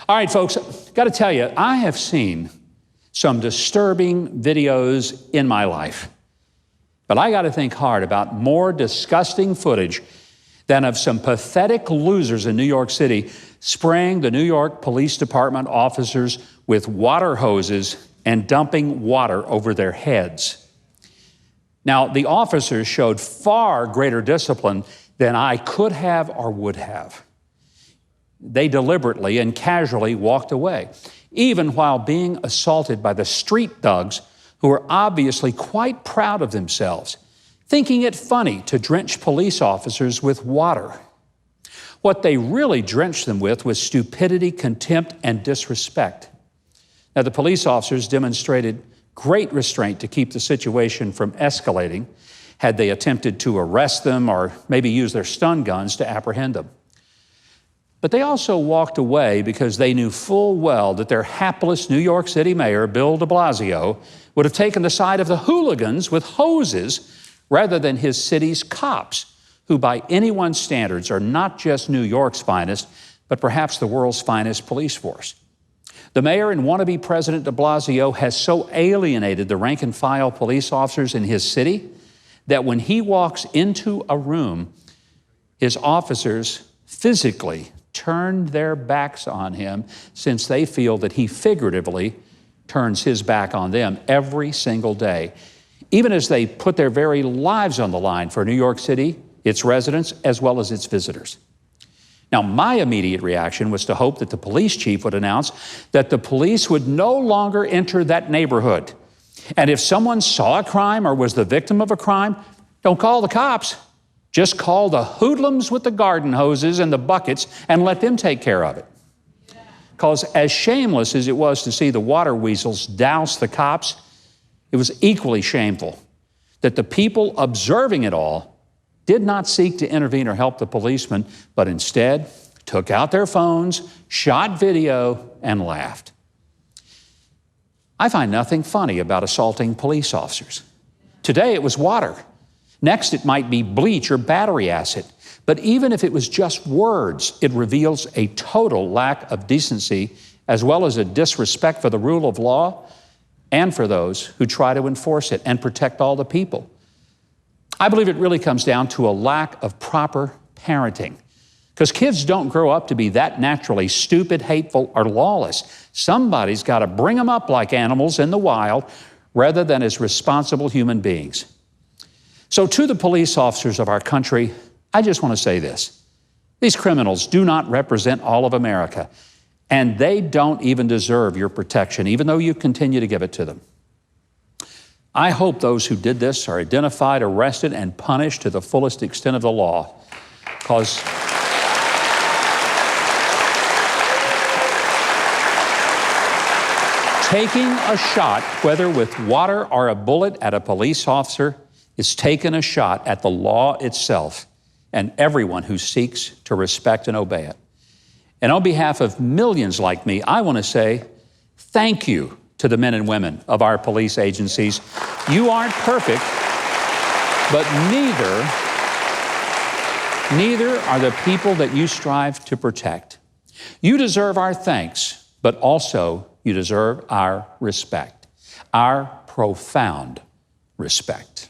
All right, folks, got to tell you, I have seen some disturbing videos in my life. But I got to think hard about more disgusting footage than of some pathetic losers in New York City spraying the New York Police Department officers with water hoses and dumping water over their heads. Now, the officers showed far greater discipline than I could have or would have. They deliberately and casually walked away, even while being assaulted by the street thugs who were obviously quite proud of themselves, thinking it funny to drench police officers with water. What they really drenched them with was stupidity, contempt, and disrespect. Now, the police officers demonstrated great restraint to keep the situation from escalating had they attempted to arrest them or maybe use their stun guns to apprehend them. But they also walked away because they knew full well that their hapless New York City mayor, Bill de Blasio, would have taken the side of the hooligans with hoses rather than his city's cops, who by anyone's standards are not just New York's finest, but perhaps the world's finest police force. The mayor and wannabe President de Blasio has so alienated the rank and file police officers in his city that when he walks into a room, his officers physically turned their backs on him, since they feel that he figuratively turns his back on them every single day, even as they put their very lives on the line for New York City, its residents, as well as its visitors. Now, my immediate reaction was to hope that the police chief would announce that the police would no longer enter that neighborhood. And if someone saw a crime or was the victim of a crime, don't call the cops. Just call the hoodlums with the garden hoses and the buckets and let them take care of it. Because as shameless as it was to see the water weasels douse the cops, it was equally shameful that the people observing it all did not seek to intervene or help the policemen, but instead took out their phones, shot video, and laughed. I find nothing funny about assaulting police officers. Today it was water. Next, it might be bleach or battery acid. But even if it was just words, it reveals a total lack of decency as well as a disrespect for the rule of law and for those who try to enforce it and protect all the people. I believe it really comes down to a lack of proper parenting, because kids don't grow up to be that naturally stupid, hateful, or lawless. Somebody's got to bring them up like animals in the wild rather than as responsible human beings. So to the police officers of our country, I just want to say this. These criminals do not represent all of America, and they don't even deserve your protection, even though you continue to give it to them. I hope those who did this are identified, arrested, and punished to the fullest extent of the law, because taking a shot, whether with water or a bullet at a police officer, is taking a shot at the law itself and everyone who seeks to respect and obey it. And on behalf of millions like me, I want to say thank you to the men and women of our police agencies. You aren't perfect, but neither are the people that you strive to protect. You deserve our thanks, but also you deserve our respect, our profound respect.